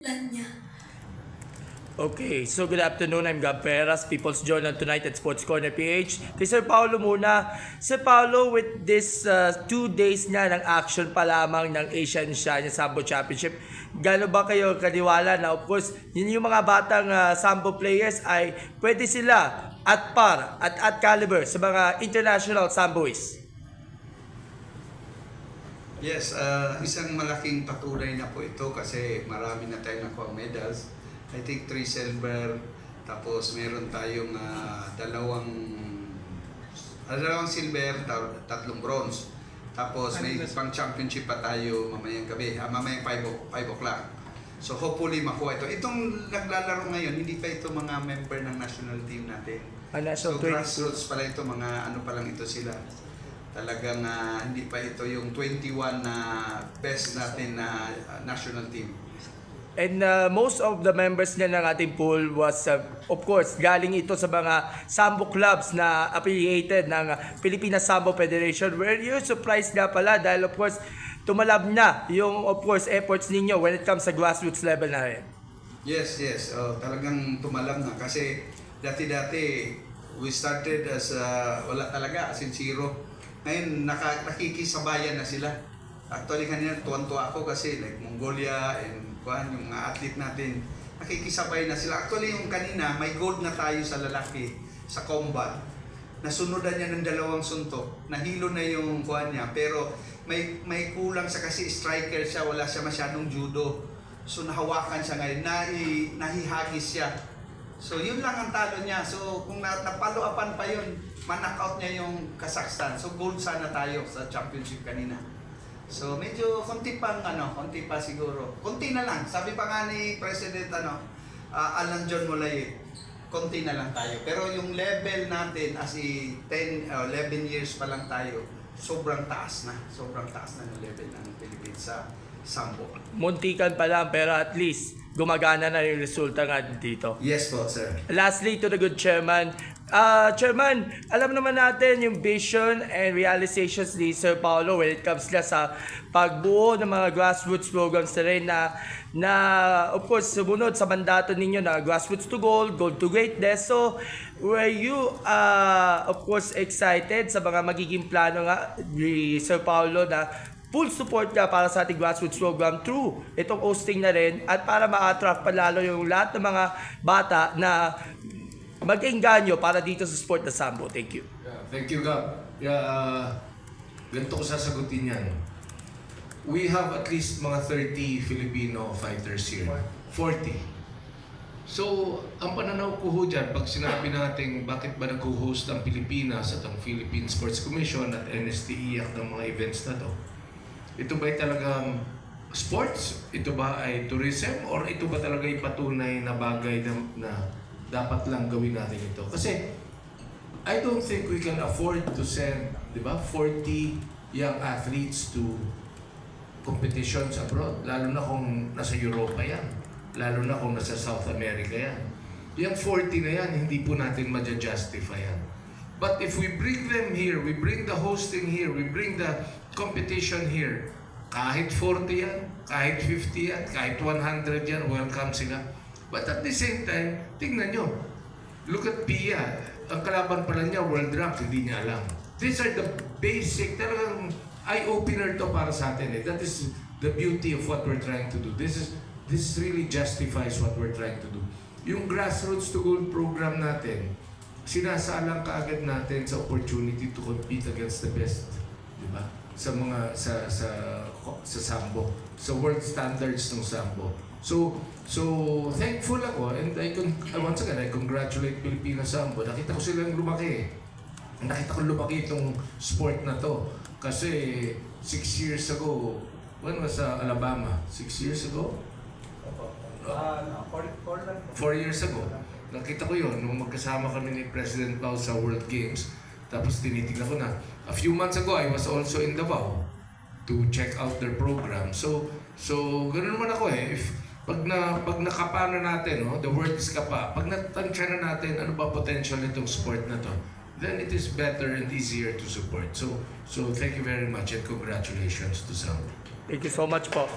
Niya. Okay, so good afternoon. I'm Gab Peras, People's Journal tonight at Sports Corner PH. Kay Sir Paolo muna. Sir Paolo, with this 2 days na ng action pa lamang ng Asian Shine Sambo Championship, gaano ba kayo kaniwala na of course, yun yung mga batang Sambo players ay pwede sila at par at caliber sa mga international Samboists? Yes, isang malaking patunay na po ito kasi marami na tayong nakuha medals. I think 3 silver, tapos meron tayong dalawang silver, 3 bronze. Tapos may pang championship pa tayo mamayang gabi, mamayang 5 o'clock. So hopefully makuha ito. Itong naglalaro ngayon, hindi pa ito mga member ng national team natin. So grassroots pala ito, mga ano pa lang ito sila. Talagang hindi pa ito yung 21 na best natin na national team. And most of the members niya ng ating pool was, of course, galing ito sa mga Sambo clubs na affiliated ng Philippine Sambo Federation. Were you surprised nga pala dahil of course, tumalab na yung of course efforts ninyo when it comes sa grassroots level na rin? Yes. Talagang tumalab na kasi dati-dati we started as wala talaga, as in zero. Ngayon, nakikisabayan na sila. Actually, kanina tuwan-tuwa ako kasi like Mongolia and yung mga athlete natin, nakikisabay na sila. Actually, yung kanina, may gold na tayo sa lalaki sa combat. Nasunodan niya ng 2 suntok. Nahilo na yung niya. Pero may kulang sa kasi striker siya, wala siya masyadong judo. So nahawakan siya ngayon, nahihagis siya. So yun lang ang talo niya. So kung napalo-upan pa yun, man-knockout niya yung Kazakhstan. So gold sana tayo sa championship kanina. So medyo konti pa siguro. Konti na lang. Sabi pa nga ni President Alan John Molayet, konti na lang tayo. Pero yung level natin as 11 years pa lang tayo, sobrang taas na. Sobrang taas na yung level ng Philippines sa Sambo. Muntikan pa lang pero at least gumagana na yung resulta nga dito. Yes po, sir. Lastly, to the good chairman. Chairman, alam naman natin yung vision and realizations ni Sir Paolo when it comes na sa pagbuo ng mga grassroots programs na rin na of course, sumunod sa mandato ninyo na grassroots to gold, gold to greatness. So, were you, of course, excited sa mga magiging plano nga ni Sir Paolo na full support ka para sa ating grassroots program through itong hosting na rin at para ma-attract pa lalo yung lahat ng mga bata na mag-engganyo para dito sa sport na Sambo. Thank you. Thank you, Gab. Ganito ko sasagutin yan. We have at least mga 30 Filipino fighters here. 40. So, ang pananaw ko ho dyan, pag sinabi natin bakit ba nag-host ang Pilipinas at ang Philippine Sports Commission at NSTIAC ng mga events na to, ito ba ay talagang sports? Ito ba ay tourism? Or ito ba talaga ay patunay na bagay na dapat lang gawin natin ito? Kasi I don't think we can afford to send, 40 young athletes to competitions abroad. Lalo na kung nasa Europa yan. Lalo na kung nasa South America yan. Yung 40 na yan, hindi po natin ma-justify yan. But if we bring them here, we bring the hosting here, we bring the competition here, kahit 40 yan, kahit 50 yan, kahit 100 yan, welcome sila. But at the same time, tingnan nyo, look at Pia, ang kalaban pala niya, world rank, hindi niya alam. These are the basic, talagang eye-opener to para sa atin. That is the beauty of what we're trying to do. This really justifies what we're trying to do. Yung Grassroots to Gold program natin, sinasalang kaagad natin sa opportunity to compete against the best, di ba? Sa mga sa Sambo, sa world standards ng Sambo. So thankful ako and once again I congratulate Filipino Sambo. Nakita ko silang lumaki. Nakita ko lumaki itong sport na to kasi 6 years ago, when was Alabama? 6 years ago? 4 years ago. Nakita ko yun nung magkasama kami ni President Pao sa World Games. Tapos tinitignan ko na. A few months ago, I was also in Davao to check out their program. So ganoon naman ako if pag nakapa na natin, the word is kapa, pag natansya na natin ano ba potential nitong sport na to, then it is better and easier to support. So thank you very much and congratulations to Sam. Thank you so much po.